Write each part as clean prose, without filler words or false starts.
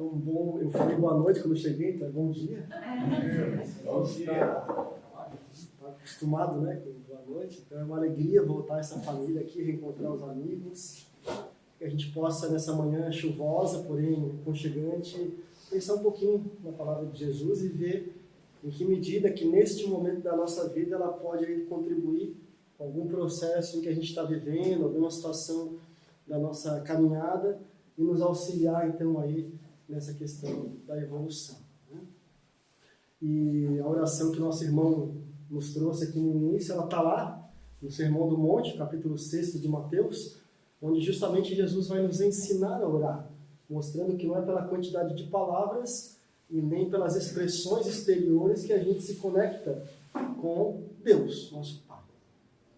Então, bom, eu falei boa noite quando eu cheguei, então é bom dia. Bom dia. Está acostumado, né, com boa noite. Então é uma alegria voltar essa família aqui, reencontrar os amigos. Que a gente possa, nessa manhã chuvosa, porém aconchegante, pensar um pouquinho na palavra de Jesus e ver em que medida que neste momento da nossa vida ela pode contribuir com algum processo em que a gente está vivendo, alguma situação da nossa caminhada e nos auxiliar, então, aí nessa questão da evolução. Né? E a oração que nosso irmão nos trouxe aqui no início, ela está lá no Sermão do Monte, capítulo 6 de Mateus, onde justamente Jesus vai nos ensinar a orar, mostrando que não é pela quantidade de palavras e nem pelas expressões exteriores que a gente se conecta com Deus, nosso Pai.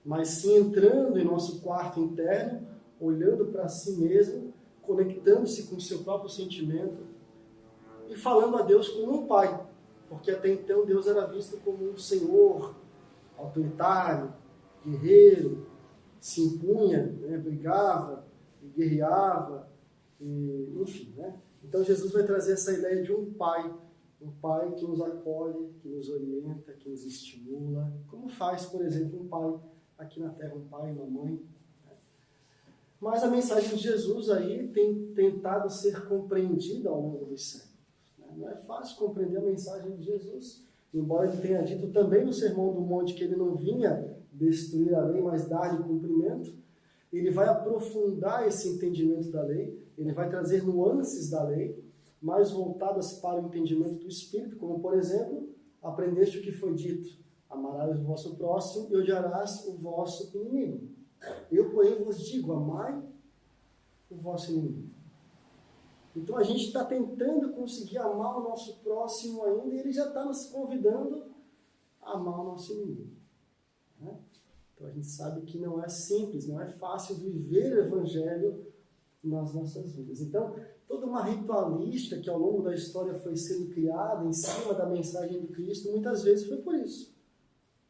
Mas sim entrando em nosso quarto interno, olhando para si mesmo, conectando-se com o seu próprio sentimento e falando a Deus como um Pai, porque até então Deus era visto como um Senhor autoritário, guerreiro, se impunha, né, brigava, guerreava, enfim, né? Então Jesus vai trazer essa ideia de um pai que nos acolhe, que nos orienta, que nos estimula, como faz, por exemplo, um pai aqui na Terra, um pai, uma mãe. Né? Mas a mensagem de Jesus aí tem tentado ser compreendida ao longo dos séculos. Né? Não é fácil compreender a mensagem de Jesus, embora ele tenha dito também no Sermão do Monte que ele não vinha destruir a lei, mas dar-lhe cumprimento. Ele vai aprofundar esse entendimento da lei, ele vai trazer nuances da lei, mais voltadas para o entendimento do Espírito, como, por exemplo, aprendeste o que foi dito, amarás o vosso próximo e odiarás o vosso inimigo. Eu, porém, vos digo, amai o vosso inimigo. Então, a gente está tentando conseguir amar o nosso próximo ainda, e ele já está nos convidando a amar o nosso inimigo. Né? Então, a gente sabe que não é simples, não é fácil viver o Evangelho nas nossas vidas. Então, toda uma ritualística que ao longo da história foi sendo criada em cima da mensagem de Cristo, muitas vezes foi por isso.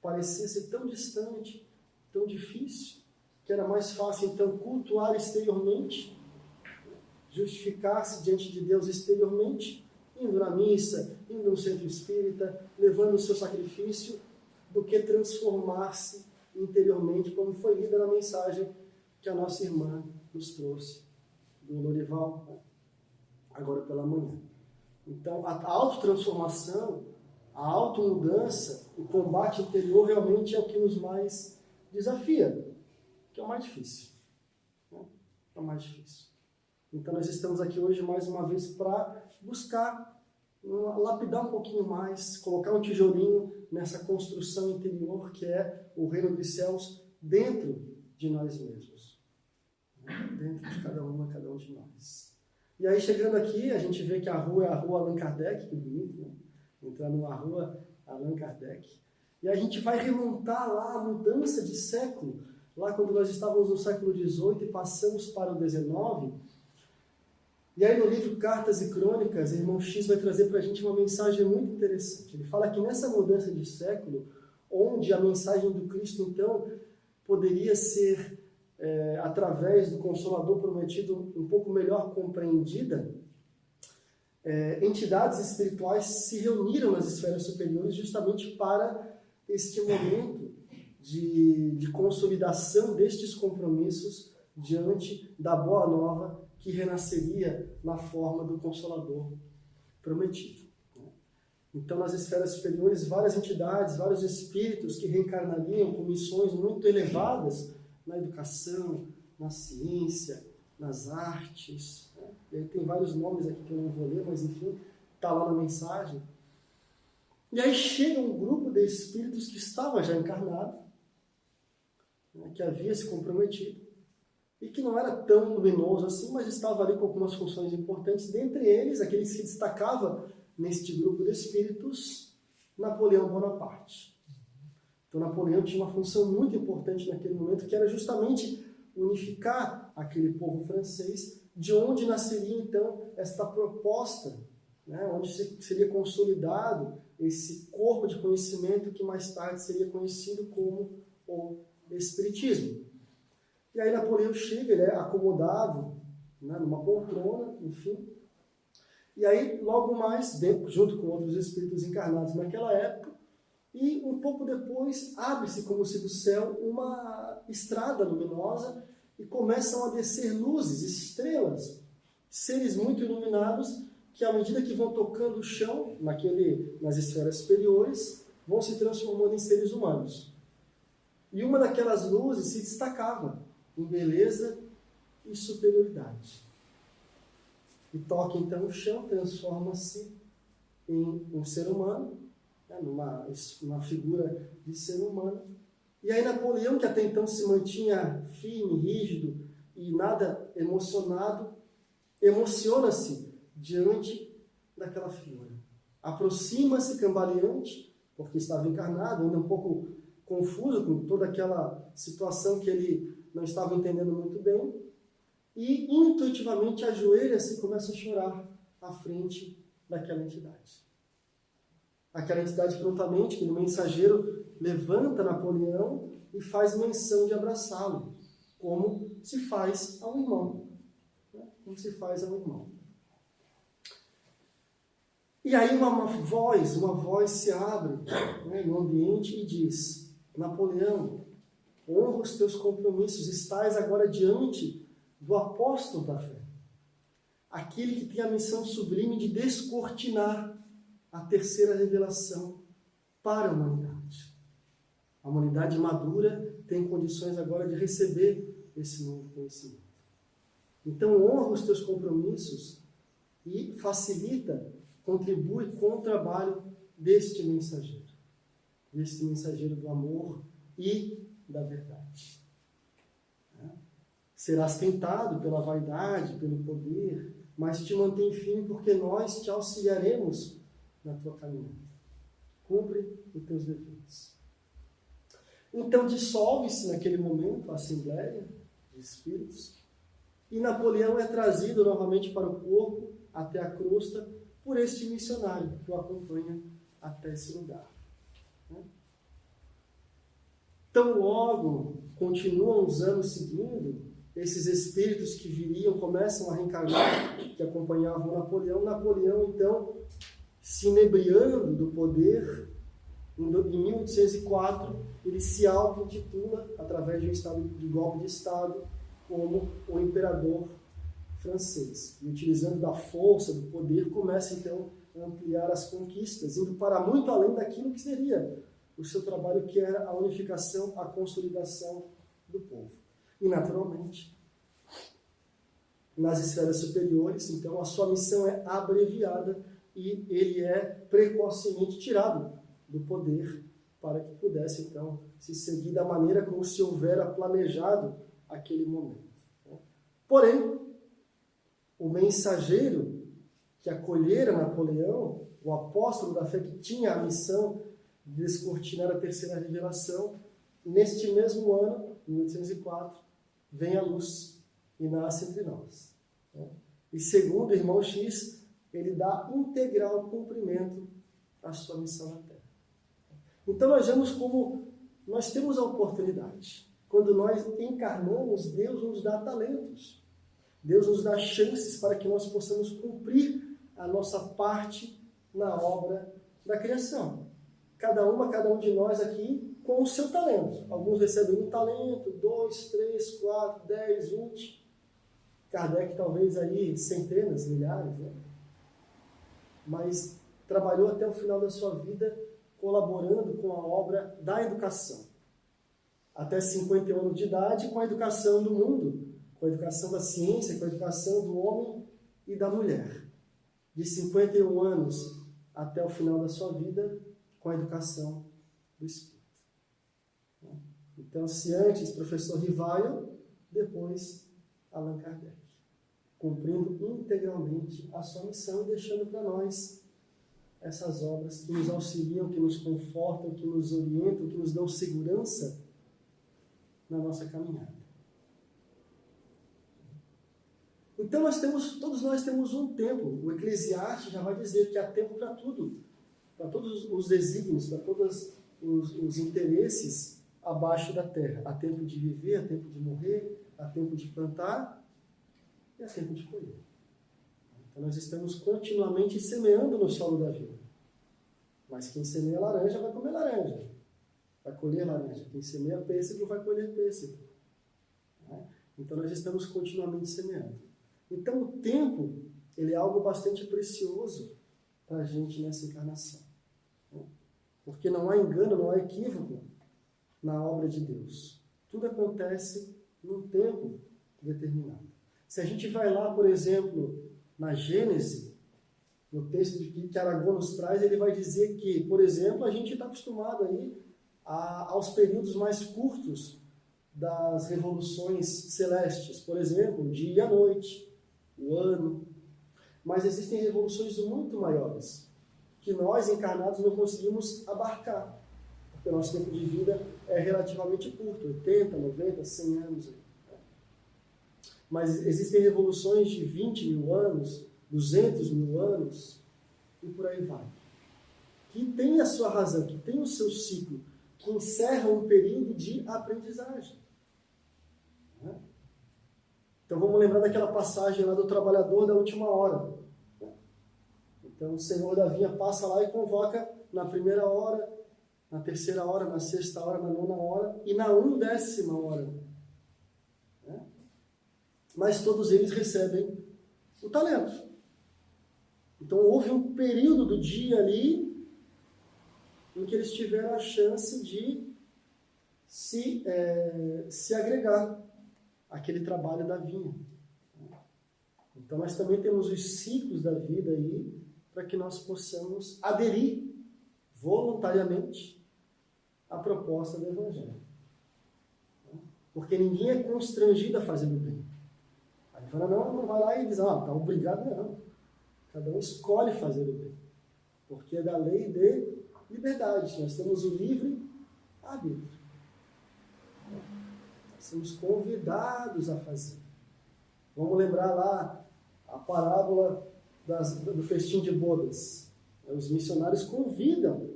Parecia ser tão distante, tão difícil, que era mais fácil, então, cultuar exteriormente, justificar-se diante de Deus exteriormente, indo na missa, indo no centro espírita, levando o seu sacrifício, do que transformar-se interiormente, como foi lida na mensagem que a nossa irmã nos trouxe do Lorival, agora pela manhã. Então, a autotransformação, a automudança, o combate interior realmente é o que nos mais desafia, que é o mais difícil. Né? É o mais difícil. Então, nós estamos aqui hoje mais uma vez para buscar lapidar um pouquinho mais, colocar um tijolinho nessa construção interior que é o reino dos céus dentro de nós mesmos. Dentro de cada um de nós. E aí, chegando aqui, a gente vê que a rua é a rua Allan Kardec, que bonito, né? Entrando numa rua Allan Kardec. E a gente vai remontar lá a mudança de século, lá quando nós estávamos no século XVIII e passamos para o XIX. E aí no livro Cartas e Crônicas, o irmão X vai trazer para a gente uma mensagem muito interessante. Ele fala que nessa mudança de século, onde a mensagem do Cristo, então, poderia ser, através do Consolador prometido, um pouco melhor compreendida, entidades espirituais se reuniram nas esferas superiores justamente para este momento de consolidação destes compromissos diante da Boa Nova que renasceria na forma do Consolador prometido. Então, nas esferas superiores, várias entidades, vários espíritos que reencarnariam com missões muito elevadas na educação, na ciência, nas artes. Né? E aí tem vários nomes aqui que eu não vou ler, mas enfim, está lá na mensagem. E aí chega um grupo de espíritos que estava já encarnado, né, que havia se comprometido, e que não era tão luminoso assim, mas estava ali com algumas funções importantes, dentre eles, aquele que se destacava neste grupo de espíritos, Napoleão Bonaparte. Então, Napoleão tinha uma função muito importante naquele momento, que era justamente unificar aquele povo francês, de onde nasceria, então, esta proposta, né, onde seria consolidado esse corpo de conhecimento que mais tarde seria conhecido como o Espiritismo. E aí Napoleão chega, ele é acomodado, né, numa poltrona, enfim, E aí, logo mais, junto com outros espíritos encarnados naquela época, e um pouco depois abre-se como se do céu uma estrada luminosa e começam a descer luzes, estrelas, seres muito iluminados que à medida que vão tocando o chão, nas esferas superiores, vão se transformando em seres humanos. E uma daquelas luzes se destacava em beleza e superioridade. E toca então o chão, transforma-se em um ser humano, numa figura de ser humano. E aí Napoleão, que até então se mantinha firme, rígido e nada emocionado, emociona-se diante daquela figura. Aproxima-se cambaleante, porque estava encarnado, ainda um pouco confuso com toda aquela situação que ele não estava entendendo muito bem, e intuitivamente ajoelha-se e começa a chorar à frente daquela entidade. Aquela entidade prontamente, que no mensageiro levanta Napoleão e faz menção de abraçá-lo, como se faz a um irmão. Como se faz a um irmão. E aí uma voz se abre no ambiente e diz: Napoleão, honra os teus compromissos, estás agora diante do apóstolo da fé, aquele que tem a missão sublime de descortinar a terceira revelação para a humanidade. A humanidade madura tem condições agora de receber esse novo conhecimento. Então honra os teus compromissos e contribui com o trabalho deste mensageiro do amor e da verdade. Serás tentado pela vaidade, pelo poder, mas te mantém firme porque nós te auxiliaremos na tua caminhada. Cumpre os teus deveres. Então dissolve-se naquele momento a assembleia de espíritos e Napoleão é trazido novamente para o corpo, até a crosta, por este missionário que o acompanha até esse lugar. Tão logo continuam os anos seguindo, esses espíritos que viriam começam a reencarnar, que acompanhavam Napoleão, então, se inebriando do poder, em 1804, ele se auto-intitula, através de golpe de Estado, como o imperador francês. E utilizando da força, do poder, começa então a ampliar as conquistas, indo para muito além daquilo que seria o seu trabalho, que era a unificação, a consolidação do povo. E, naturalmente, nas esferas superiores, então, a sua missão é abreviada e ele é precocemente tirado do poder para que pudesse, então, se seguir da maneira como se houvera planejado aquele momento. Porém, o mensageiro que acolhera Napoleão, o apóstolo da fé que tinha a missão de descortinar a terceira revelação, neste mesmo ano, em 1804, vem a luz e nasce entre nós. E segundo o irmão X, ele dá integral cumprimento à sua missão na Terra. Então nós vemos como nós temos a oportunidade. Quando nós encarnamos, Deus nos dá talentos. Deus nos dá chances para que nós possamos cumprir a nossa parte na obra da criação. Cada um de nós aqui com o seu talento. Alguns recebem 1 talento, 2, 3, 4, 10, 20. Kardec talvez aí centenas, milhares, né? Mas trabalhou até o final da sua vida colaborando com a obra da educação. Até 51 anos de idade, com a educação do mundo, com a educação da ciência, com a educação do homem e da mulher. De 51 anos até o final da sua vida, com a educação do espírito. Então, se antes professor Rivaio, depois Allan Kardec, cumprindo integralmente a sua missão e deixando para nós essas obras que nos auxiliam, que nos confortam, que nos orientam, que nos dão segurança na nossa caminhada. Então todos nós temos um tempo. O Eclesiastes já vai dizer que há tempo para tudo, para todos os desígnios, para todos os interesses abaixo da terra. Há tempo de viver, há tempo de morrer, há tempo de plantar e há tempo de colher. Então nós estamos continuamente semeando no solo da vida. Mas quem semeia laranja vai comer laranja, vai colher laranja. Quem semeia pêssego vai colher pêssego. Né? Então nós estamos continuamente semeando. Então o tempo, ele é algo bastante precioso para a gente nessa encarnação. Né? Porque não há engano, não há equívoco na obra de Deus. Tudo acontece num tempo determinado. Se a gente vai lá, por exemplo, na Gênesis, no texto que Aragão nos traz, ele vai dizer que, por exemplo, a gente está acostumado aí aos períodos mais curtos das revoluções celestes. Por exemplo, o dia e a noite, o ano. Mas existem revoluções muito maiores, que nós, encarnados, não conseguimos abarcar. Porque o nosso tempo de vida é relativamente curto, 80, 90, 100 anos. Mas existem revoluções de 20 mil anos, 200 mil anos, e por aí vai. Que tem a sua razão, que tem o seu ciclo, que encerra um período de aprendizagem. Então vamos lembrar daquela passagem lá do trabalhador da última hora. Então o Senhor da vinha passa lá e convoca na primeira hora, na terceira hora, na sexta hora, na nona hora e na 1/10ª hora. Mas todos eles recebem o talento. Então houve um período do dia ali em que eles tiveram a chance de se agregar àquele trabalho da vinha. Então nós também temos os ciclos da vida aí para que nós possamos aderir voluntariamente à proposta do Evangelho. Porque ninguém é constrangido a fazer o bem. Aí fala, não vai lá e diz, está obrigado, não. Cada um escolhe fazer o bem. Porque é da lei de liberdade. Nós temos o livre arbítrio. Nós somos convidados a fazer. Vamos lembrar lá a parábola do festim de bodas. Os missionários convidam,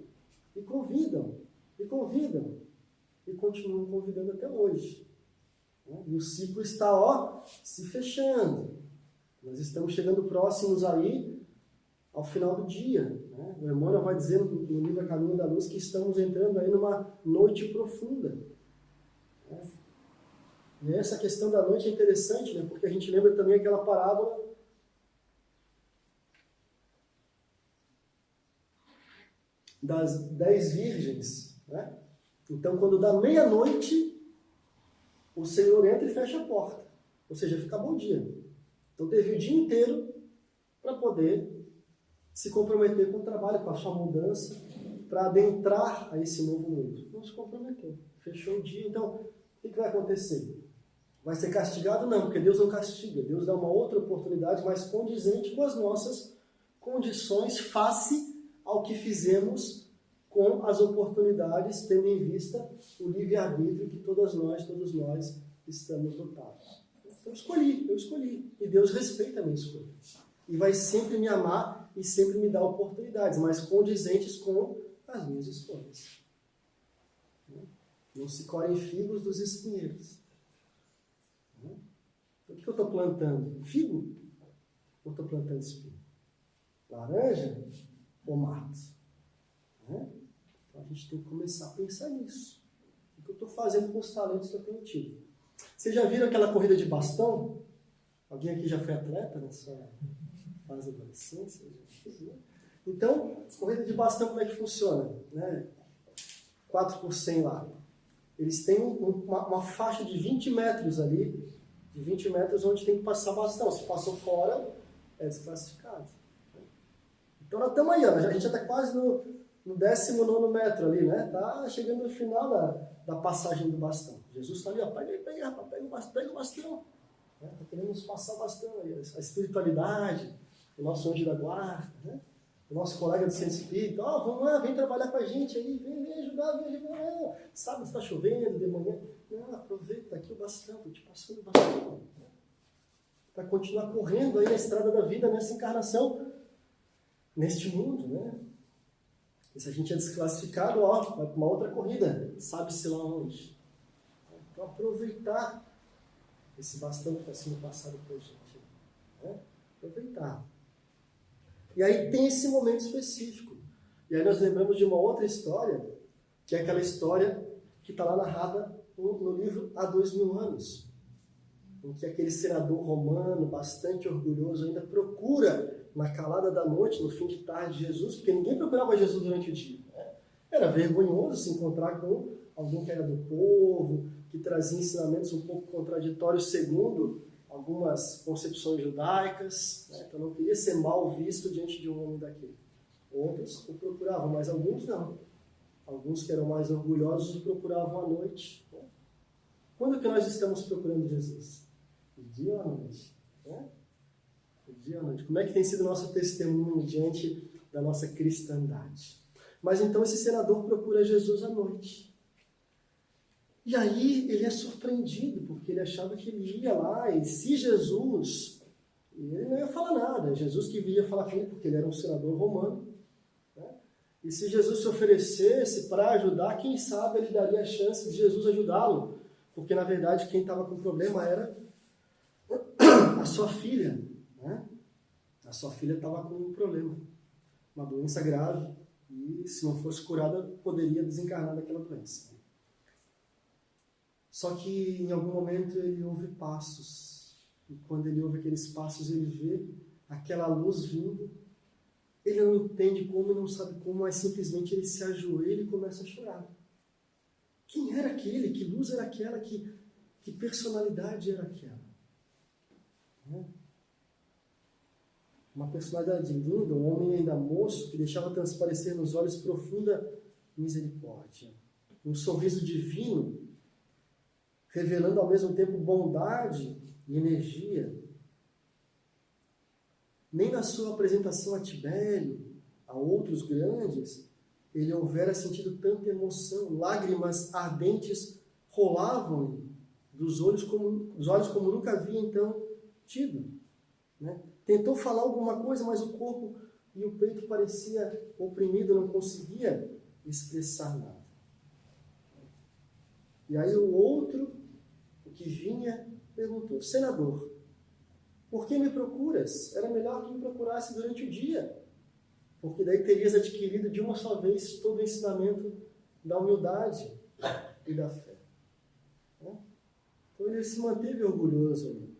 e convidam, e convidam, e continuam convidando até hoje. E o ciclo está, se fechando. Nós estamos chegando próximos aí ao final do dia. O Emmanuel vai dizer no livro A Caminho da Luz que estamos entrando aí numa noite profunda. E essa questão da noite é interessante, porque a gente lembra também aquela parábola das 10 virgens. Então, quando dá meia-noite, o Senhor entra e fecha a porta. Ou seja, fica bom dia. Então, teve o dia inteiro para poder se comprometer com o trabalho, com a sua mudança, para adentrar a esse novo mundo. Não se comprometeu. Fechou o dia. Então, o que vai acontecer? Vai ser castigado? Não, porque Deus não castiga. Deus dá uma outra oportunidade mais condizente com as nossas condições face ao que fizemos com as oportunidades, tendo em vista o livre-arbítrio que todos nós estamos dotados. Eu escolhi. E Deus respeita a minha escolha. E vai sempre me amar e sempre me dar oportunidades, mas condizentes com as minhas escolhas. Não se colhem figos dos espinheiros. Então, o que eu estou plantando? Figo? Ou estou plantando espinho? Laranja ou mato? Então a gente tem que começar a pensar nisso. O que eu estou fazendo com os talentos que eu tenho tido? Vocês já viram aquela corrida de bastão? Alguém aqui já foi atleta nessa fase da adolescência? Então, corrida de bastão, como é que funciona? 4x100 lá. Eles têm uma faixa de 20 metros ali, de 20 metros onde tem que passar bastão. Se passou fora, é desclassificado. Então, nós estamos aí, a gente já está quase no 19º metro ali, Está chegando no final da passagem do bastão. Jesus está ali, pega o bastão. Está querendo nos passar o bastão aí, a espiritualidade, o nosso anjo da guarda, o nosso colega do centro espírita, vamos lá, vem trabalhar com a gente aí, vem ajudar, Sábado está chovendo, de manhã. Não, aproveita, aqui o bastão, estou te passando o bastão. Para continuar correndo aí na estrada da vida, nessa encarnação, neste mundo, E se a gente é desclassificado, vai para uma outra corrida, sabe-se lá onde. Então, aproveitar esse bastão que está sendo passado para a gente. Aproveitar. E aí tem esse momento específico. E aí nós lembramos de uma outra história, que é aquela história que está lá narrada no livro Há 2000 anos, em que aquele senador romano, bastante orgulhoso, ainda procura na calada da noite, no fim de tarde, Jesus, porque ninguém procurava Jesus durante o dia. Né? Era vergonhoso se encontrar com alguém que era do povo, que trazia ensinamentos um pouco contraditórios segundo algumas concepções judaicas, né? Então não queria ser mal visto diante de um homem daquele. Outros o procuravam, mas alguns não. Alguns que eram mais orgulhosos o procuravam à noite. Né? Quando que nós estamos procurando Jesus? De dia ou à noite? Né? De dia ou à noite. Como é que tem sido o nosso testemunho diante da nossa cristandade? Mas então esse senador procura Jesus à noite. E aí ele é surpreendido, porque ele achava que ele ia lá, e se Jesus, ele não ia falar nada, Jesus que ia falar com ele, porque ele era um senador romano, né? E se Jesus se oferecesse para ajudar, quem sabe ele daria a chance de Jesus ajudá-lo, porque na verdade quem estava com problema era a sua filha, né? A sua filha estava com um problema, uma doença grave, e se não fosse curada, poderia desencarnar daquela doença. Só que em algum momento ele ouve passos. E quando ele ouve aqueles passos, ele vê aquela luz vindo. Ele não entende como e não sabe como, mas simplesmente ele se ajoelha e começa a chorar. Quem era aquele? Que luz era aquela? Que personalidade era aquela? Uma personalidade linda, um homem ainda moço, que deixava transparecer nos olhos profunda misericórdia. Um sorriso divino, revelando ao mesmo tempo bondade e energia. Nem na sua apresentação a Tibério, a outros grandes, ele houvera sentido tanta emoção. Lágrimas ardentes rolavam dos olhos como nunca havia então tido. Né? Tentou falar alguma coisa, mas o corpo e o peito parecia oprimido, não conseguia expressar nada. E aí o outro, que vinha, perguntou: senador, por que me procuras? Era melhor que me procurasse durante o dia, porque daí terias adquirido de uma só vez todo o ensinamento da humildade e da fé. Então ele se manteve orgulhoso ali.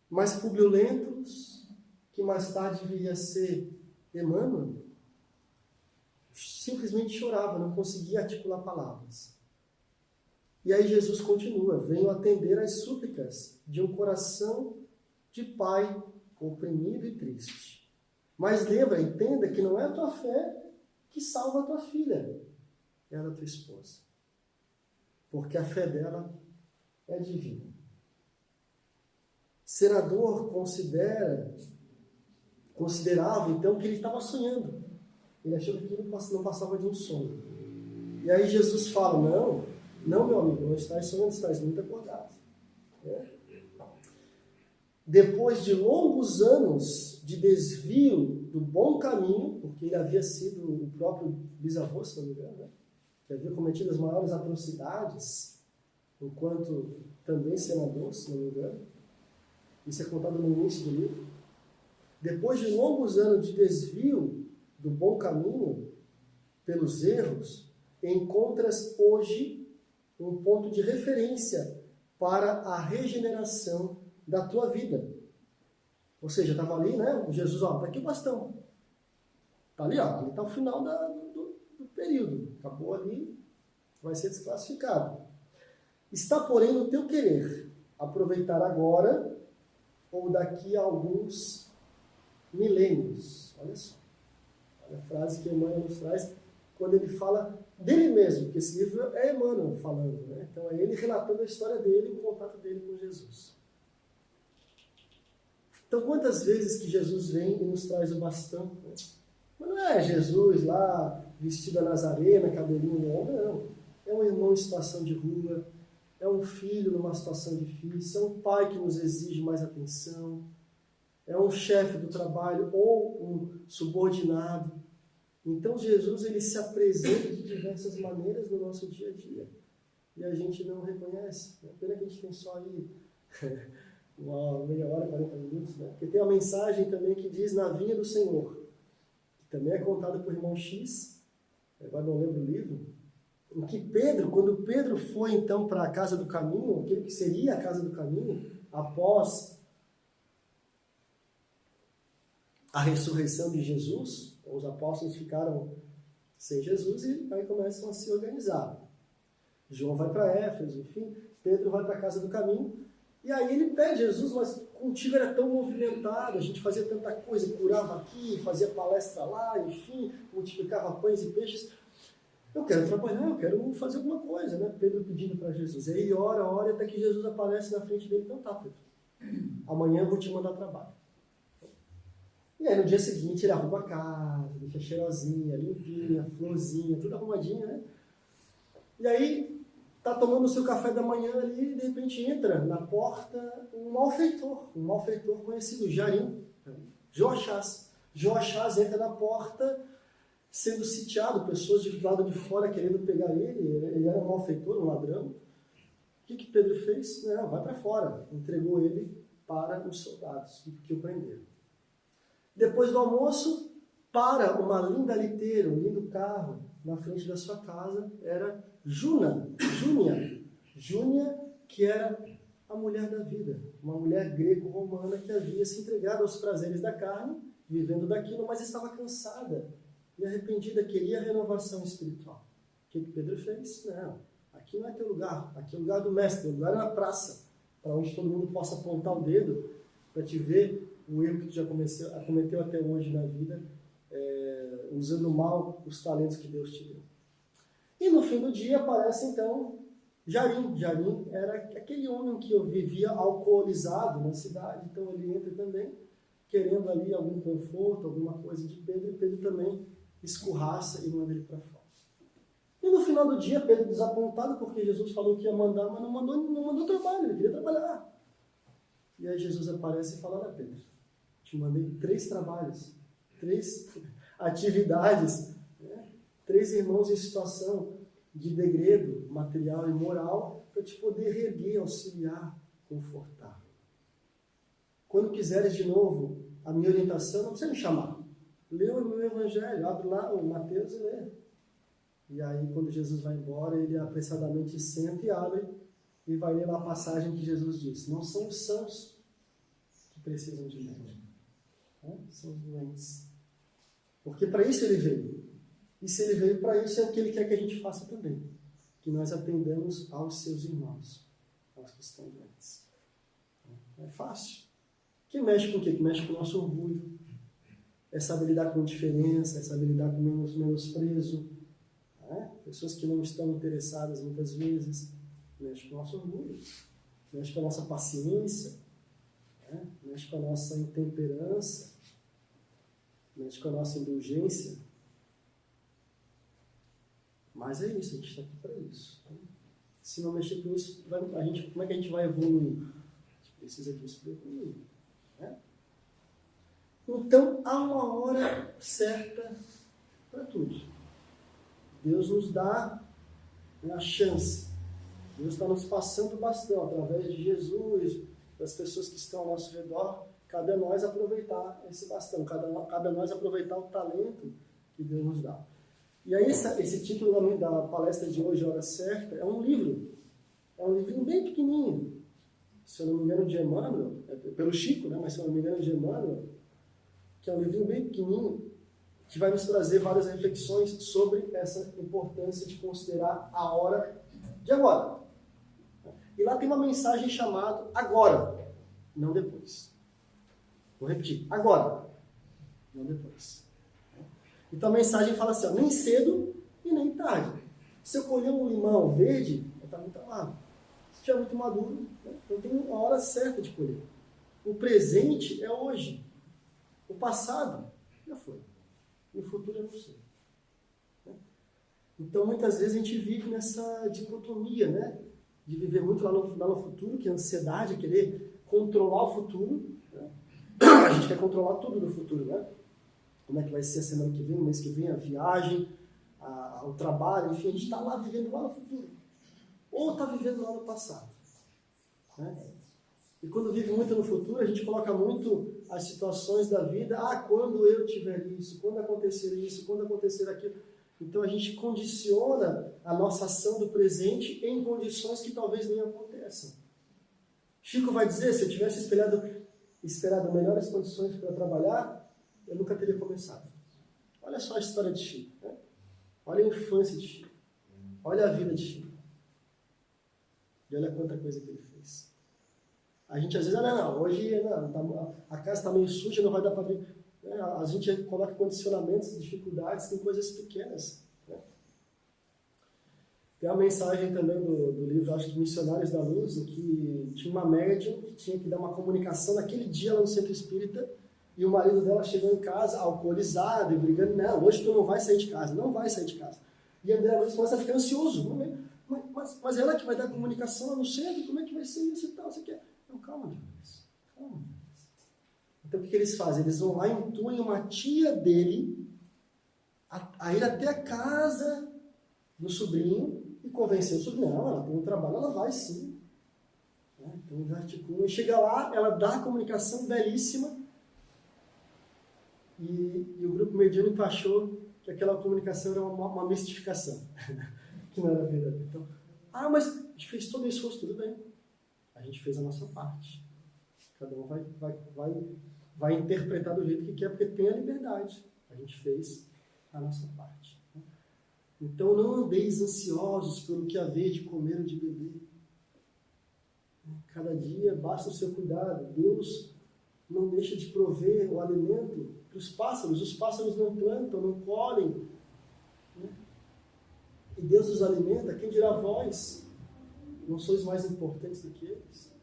Mas Públio Lentulus, que mais tarde viria a ser Emmanuel, simplesmente chorava, não conseguia articular palavras. E aí Jesus continua: venho atender às súplicas de um coração de pai oprimido e triste. Mas lembra, entenda que não é a tua fé que salva a tua filha, é a da tua esposa. Porque a fé dela é divina. Senador considerava então que ele estava sonhando. Ele achou que aquilo não passava de um sonho. E aí Jesus fala: não, meu amigo, não estás sonhando, estás muito acordado. Depois de longos anos de desvio do bom caminho, porque ele havia sido o próprio bisavô, se não me engano, né? Que havia cometido as maiores atrocidades, enquanto também senador, se não me engano. Isso é contado no início do livro. Depois de longos anos de desvio do bom caminho, pelos erros, encontras hoje um ponto de referência para a regeneração da tua vida. Ou seja, estava ali, né? Jesus, está aqui o bastão. Está ali, ali está o final do período. Acabou ali, vai ser desclassificado. Está, porém, no teu querer aproveitar agora ou daqui a alguns milênios. Olha só. Olha a frase que Emmanuel nos traz quando ele fala dele mesmo, porque esse livro é Emmanuel falando, né? Então é ele relatando a história dele e o contato dele com Jesus. Então quantas vezes que Jesus vem e nos traz o bastão? Né? Mas não é Jesus lá vestido a Nazarena, cabelinho no ombro, não. É um irmão em situação de rua, é um filho numa situação difícil, é um pai que nos exige mais atenção, é um chefe do trabalho ou um subordinado. Então Jesus ele se apresenta de diversas maneiras no nosso dia a dia e a gente não reconhece. É pena que a gente tem só aí uma meia hora, 40 minutos, né? Porque tem uma mensagem também que diz na vinha do Senhor, que também é contada por irmão X, agora não lembro o livro, em que Pedro, quando Pedro foi então para a casa do caminho, aquele que seria a casa do caminho, após a ressurreição de Jesus, os apóstolos ficaram sem Jesus e aí começam a se organizar. João vai para Éfeso, enfim, Pedro vai para a casa do caminho, e aí ele pede Jesus, mas contigo era tão movimentado, a gente fazia tanta coisa, curava aqui, fazia palestra lá, enfim, multiplicava pães e peixes. Eu quero trabalhar, eu quero fazer alguma coisa, né? Pedro pedindo para Jesus. E aí ora, até que Jesus aparece na frente dele. Então tá, Pedro, amanhã eu vou te mandar trabalho. E aí no dia seguinte ele arruma a casa, deixa cheirosinha, limpinha, florzinha, tudo arrumadinho, né? E aí tá tomando o seu café da manhã ali e de repente entra na porta um malfeitor conhecido, Jarim, Joachás. Joachás entra na porta sendo sitiado, pessoas de lado de fora querendo pegar ele era um malfeitor, um ladrão. O que Pedro fez? Não, vai para fora. Entregou ele para os soldados que o prenderam. Depois do almoço, para uma linda liteira, um lindo carro, na frente da sua casa, era Júnia, que era a mulher da vida, uma mulher greco-romana que havia se entregado aos prazeres da carne, vivendo daquilo, mas estava cansada e arrependida, queria renovação espiritual. O que Pedro fez? Não, aqui não é teu lugar, aqui é o lugar do mestre, o lugar é na praça, para onde todo mundo possa apontar o dedo para te ver o erro que tu já cometeu até hoje na vida, usando mal os talentos que Deus te deu. E no fim do dia aparece então Jarim. Jarim era aquele homem que vivia alcoolizado na cidade, então ele entra também, querendo ali algum conforto, alguma coisa de Pedro, e Pedro também escorraça e manda ele para fora. E no final do dia, Pedro desapontado, porque Jesus falou que ia mandar, mas não mandou trabalho, ele queria trabalhar. E aí Jesus aparece e fala, olha Pedro, te mandei 3 trabalhos, 3 atividades, né? 3 irmãos em situação de degredo material e moral para te poder reerguer, auxiliar, confortar. Quando quiseres de novo a minha orientação, não precisa me chamar. Lê o meu evangelho, abre lá o Mateus e lê. E aí quando Jesus vai embora, ele apressadamente senta e abre e vai ler lá a passagem que Jesus diz. Não são os sãos que precisam de médico, né? São os doentes. Porque para isso ele veio. E se ele veio para isso, é o que ele quer que a gente faça também. Que nós atendamos aos seus irmãos, aos que estão doentes. É fácil. Que mexe com o quê? Que mexe com o nosso orgulho. É saber lidar com diferença, é saber lidar com menosprezo. Né? Pessoas que não estão interessadas muitas vezes. Mexe com o nosso orgulho. Mexe com a nossa paciência. Né? Mexe com a nossa intemperança. Mexe com a nossa indulgência. Mas é isso, a gente está aqui para isso. Se não mexer com isso, como é que a gente vai evoluir? A gente precisa disso para evoluir. Né? Então, há uma hora certa para tudo. Deus nos dá a chance. Deus está nos passando o bastão através de Jesus, das pessoas que estão ao nosso redor. Cabe a nós aproveitar esse bastão, cabe a nós aproveitar o talento que Deus nos dá. E aí esse título da palestra de hoje, Hora Certa, é um livro. É um livrinho bem pequenininho. Se eu não me engano, de Emmanuel, pelo Chico, né? Mas se eu não me engano, de Emmanuel, que é um livrinho bem pequenininho, que vai nos trazer várias reflexões sobre essa importância de considerar a hora de agora. E lá tem uma mensagem chamada agora, não depois. Vou repetir, agora, não depois. Então a mensagem fala assim, ó, nem cedo e nem tarde. Se eu colher um limão verde, vai estar muito amargo. Se estiver muito maduro, né, eu tenho uma hora certa de colher. O presente é hoje. O passado já foi. E o futuro eu não sei. Então muitas vezes a gente vive nessa dicotomia, né? De viver muito lá no futuro, que é a ansiedade, querer controlar o futuro. Né? A gente quer controlar tudo do futuro, né? Como é que vai ser a semana que vem, o mês que vem, a viagem, o trabalho, enfim, a gente está lá vivendo lá no futuro. Ou está vivendo lá no passado. Né? E quando vive muito no futuro, a gente coloca muito as situações da vida, quando eu tiver isso, quando acontecer isso, quando acontecer aquilo. Então a gente condiciona a nossa ação do presente em condições que talvez nem aconteçam. Chico vai dizer, se eu tivesse esperado melhores condições para trabalhar, eu nunca teria começado. Olha só a história de Chico, né? Olha a infância de Chico. Olha a vida de Chico. E olha quanta coisa que ele fez. A gente às vezes, hoje a casa está meio suja, não vai dar para abrir. A gente coloca condicionamentos, dificuldades em coisas pequenas. Né? Tem uma mensagem também do livro, acho que Missionários da Luz, em que tinha uma médium que tinha que dar uma comunicação naquele dia lá no centro espírita, e o marido dela chegou em casa alcoolizado e brigando, não, hoje tu não vai sair de casa, não vai sair de casa. E André Luiz começa a ficar ansioso, mas ela que vai dar a comunicação lá no centro, como é que vai ser isso e tal, você quer? Não, calma, Deus, calma. Então, o que eles fazem? Eles vão lá e intuem uma tia dele a ir até a casa do sobrinho e convencer o sobrinho. Não, ela tem um trabalho, ela vai sim. Então, eles articulam. E chega lá, ela dá a comunicação belíssima e o grupo mediúnico achou que aquela comunicação era uma mistificação, que não era verdadeira. Então, mas a gente fez todo o esforço, tudo bem. A gente fez a nossa parte. Cada um vai interpretar do jeito que quer, porque tem a liberdade. A gente fez a nossa parte. Então, não andeis ansiosos pelo que haver de comer ou de beber. Cada dia basta o seu cuidado. Deus não deixa de prover o alimento para os pássaros. Os pássaros não plantam, não colhem. E Deus os alimenta. Quem dirá vós? Não sois mais importantes do que eles?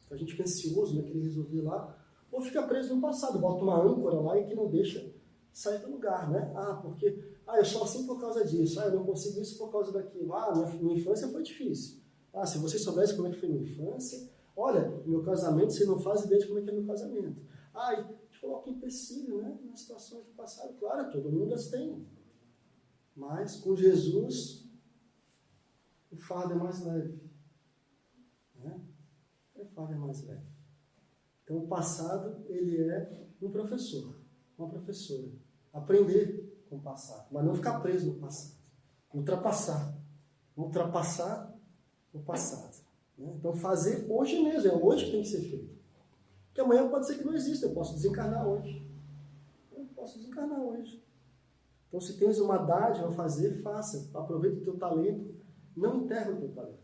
A gente fica ansioso, né, querer resolver lá, ou fica preso no passado, bota uma âncora lá e que não deixa sair do lugar, né? Porque eu sou assim por causa disso, eu não consigo isso por causa daquilo, minha infância foi difícil. Se você soubesse como é que foi minha infância, olha, meu casamento, você não faz ideia de como é que é meu casamento. Te coloca empecilho, né? Nas situações do passado, claro, todo mundo as tem. Mas com Jesus, o fardo é mais leve. Né? O fardo é mais leve. Então, o passado, ele é um professor, uma professora. Aprender com o passado, mas não ficar preso no passado. Ultrapassar o passado. Né? Então, fazer hoje mesmo, é hoje que tem que ser feito. Porque amanhã pode ser que não exista, eu posso desencarnar hoje. Então, se tens uma dádiva a fazer, faça. Aproveita o teu talento, não enterra o teu talento.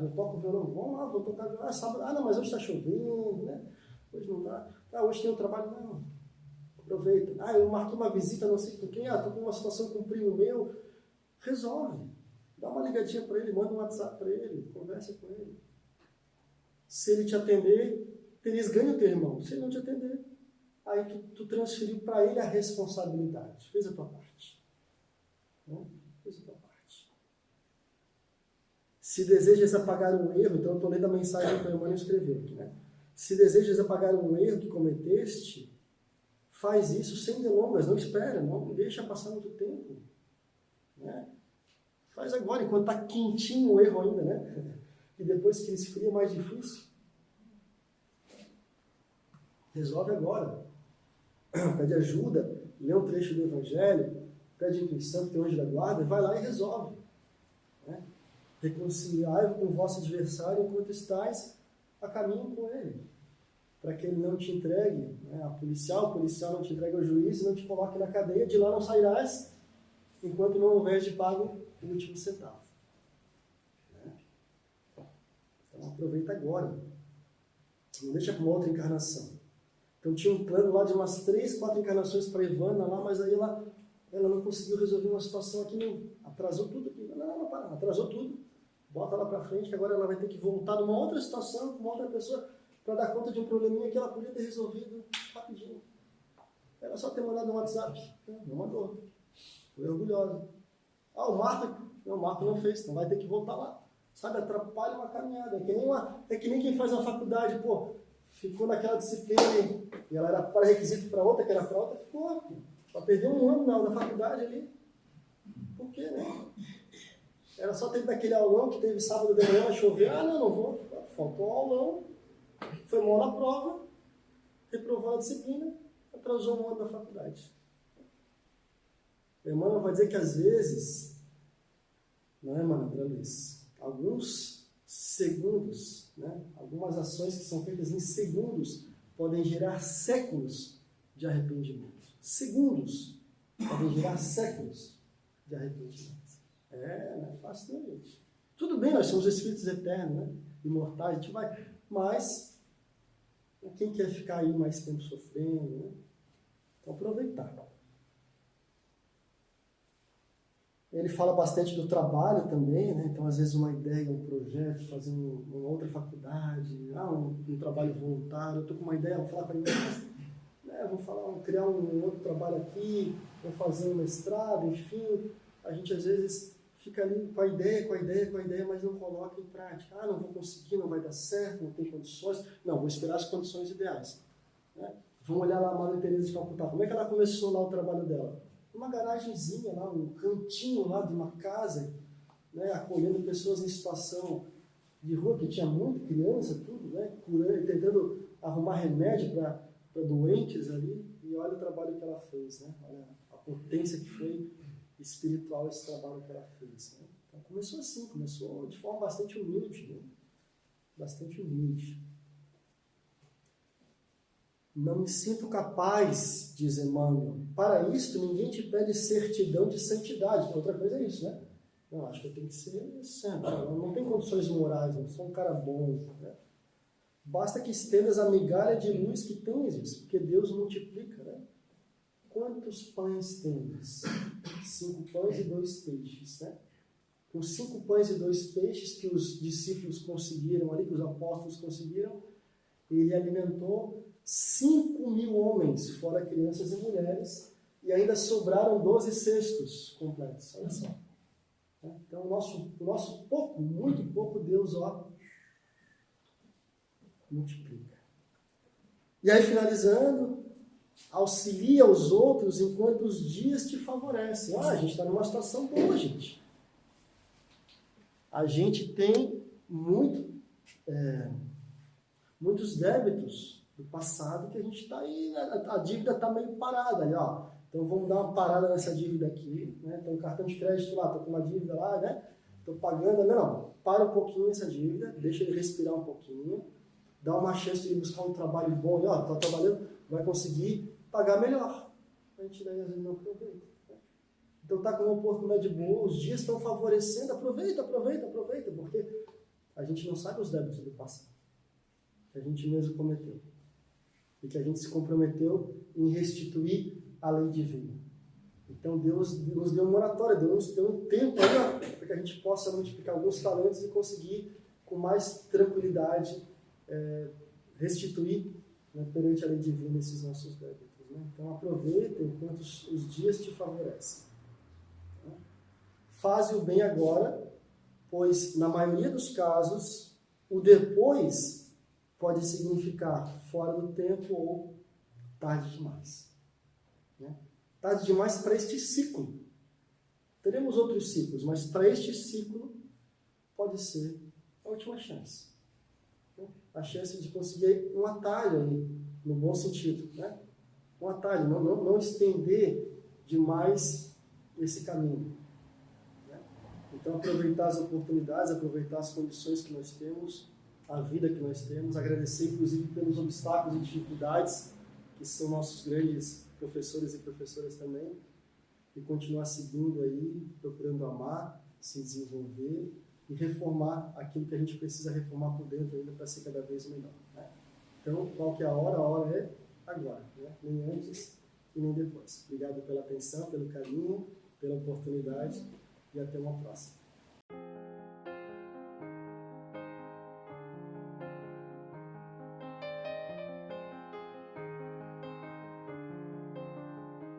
Eu toco violão, vamos lá, vou tocar violão. Sábado, não, mas hoje está chovendo, né? Hoje não dá. Hoje tem um trabalho, não. Aproveita. Eu marquei uma visita, não sei com quem, estou com uma situação com um primo meu. Resolve. Dá uma ligadinha para ele, manda um WhatsApp para ele, conversa com ele. Se ele te atender, terias ganho o teu irmão. Se ele não te atender, aí tu transferiu para ele a responsabilidade. Fez a tua parte. Fez a tua parte. Se desejas apagar um erro, então eu estou lendo a mensagem que o Emmanuel escreveu aqui, né? Se desejas apagar um erro que cometeste, faz isso sem delongas, não espera, não deixa passar muito tempo. Né? Faz agora, enquanto está quentinho o erro ainda, né? E depois que esfria é mais difícil. Resolve agora. Pede ajuda, lê um trecho do Evangelho, pede intuição, que tem anjo da guarda, vai lá e resolve. Né? Reconciliai-vos com o vosso adversário enquanto estáis a caminho com ele, para que ele não te entregue a policial, o policial não te entregue ao juiz e não te coloque na cadeia, de lá não sairás enquanto não houver de pago o último centavo. Então aproveita agora, não deixa para uma outra encarnação. Então tinha um plano lá de umas 3, 4 encarnações para Ivana lá, mas aí ela não conseguiu resolver uma situação aqui, não. Atrasou tudo aqui. Não, para, atrasou tudo. Bota lá para frente, que agora ela vai ter que voltar numa outra situação, com uma outra pessoa, para dar conta de um probleminha que ela podia ter resolvido rapidinho. Era só ter mandado um WhatsApp. Não mandou. Foi orgulhosa. O Marco não fez, então vai ter que voltar lá. Sabe, atrapalha uma caminhada. É que nem quem faz a faculdade, ficou naquela disciplina e ela era pré-requisito para outra, que era para outra, ficou. Só perdeu um ano na faculdade ali. Por quê, né? Era só ter daquele aulão que teve sábado de manhã, choveu. Não vou. Faltou o aulão, foi mal na prova, reprovou a disciplina, atrasou um ano da faculdade. Emmanuel vai dizer que às vezes, não é, Emmanuel, para Luiz? Alguns segundos, né? Algumas ações que são feitas em segundos podem gerar séculos de arrependimento. Segundos podem gerar séculos de arrependimento. Não é fácil, não, gente. Tudo bem, nós somos espíritos eternos, né? Imortais, a gente vai. Mas, quem quer ficar aí mais tempo sofrendo, né? Então, aproveitar. Ele fala bastante do trabalho também, né? Então, às vezes, uma ideia, um projeto, fazer uma outra faculdade, um trabalho voluntário. Eu estou com uma ideia, vou falar com a minha vou criar um outro trabalho aqui, vou fazer um mestrado, enfim. A gente, às vezes, fica ali com a ideia, mas não coloca em prática. Não vou conseguir, não vai dar certo, não tem condições. Não, vou esperar as condições ideais. Né? Vamos olhar lá a Madre Teresa de Calcutá. Como é que ela começou lá o trabalho dela? Uma garagenzinha lá, um cantinho lá de uma casa, né, acolhendo pessoas em situação de rua, que tinha muita criança, tudo, né, curando, tentando arrumar remédio para doentes ali, e olha o trabalho que ela fez, né, olha a potência que foi espiritual esse trabalho que ela fez. Né. Então começou assim, começou de forma bastante humilde, né, bastante humilde. Não me sinto capaz, diz Emmanuel. Para isto, ninguém te pede certidão de santidade. Outra coisa é isso, né? Não, acho que eu tenho que ser santo. Não tem condições morais, não sou um cara bom. Né? Basta que estendas a migalha de luz que tens, porque Deus multiplica. Né? Quantos pães tens? 5 pães e 2 peixes. Né? Com 5 pães e 2 peixes que os discípulos conseguiram ali, que os apóstolos conseguiram, ele alimentou 5.000 homens, fora crianças e mulheres, e ainda sobraram 12 cestos completos. Olha só. Então, o nosso pouco, muito pouco, Deus, multiplica. E aí, finalizando, auxilia os outros enquanto os dias te favorecem. A gente está numa situação boa, gente. A gente tem muitos débitos do passado que a gente está aí, a dívida está meio parada ali, Então vamos dar uma parada nessa dívida aqui, né? Tem um cartão de crédito lá, estou com uma dívida lá, né? Estou pagando, não, para um pouquinho essa dívida, deixa ele respirar um pouquinho, dá uma chance de ele buscar um trabalho bom, está trabalhando, vai conseguir pagar melhor. A gente daí às vezes não aproveita. Né? Então está com uma oportunidade boa, os dias estão favorecendo, aproveita, porque a gente não sabe os débitos do passado, que a gente mesmo cometeu. E que a gente se comprometeu em restituir a lei divina. Então Deus nos deu uma moratória, Deus nos deu um tempo aí, para que a gente possa multiplicar alguns talentos e conseguir com mais tranquilidade restituir, né, perante a lei divina esses nossos débitos. Né? Então aproveita enquanto os dias te favorecem. Faze o bem agora, pois na maioria dos casos o depois pode significar fora do tempo ou tarde demais. Né? Tarde demais para este ciclo. Teremos outros ciclos, mas para este ciclo pode ser a última chance. Né? A chance de conseguir um atalho aí, no bom sentido. Né? Um atalho, não estender demais esse caminho. Né? Então aproveitar as oportunidades, aproveitar as condições que nós temos, a vida que nós temos, agradecer inclusive pelos obstáculos e dificuldades que são nossos grandes professores e professoras também, e continuar seguindo aí, procurando amar, se desenvolver e reformar aquilo que a gente precisa reformar por dentro ainda para ser cada vez melhor. Né? Então, qual que é a hora? A hora é agora, né? Nem antes e nem depois. Obrigado pela atenção, pelo carinho, pela oportunidade e até uma próxima.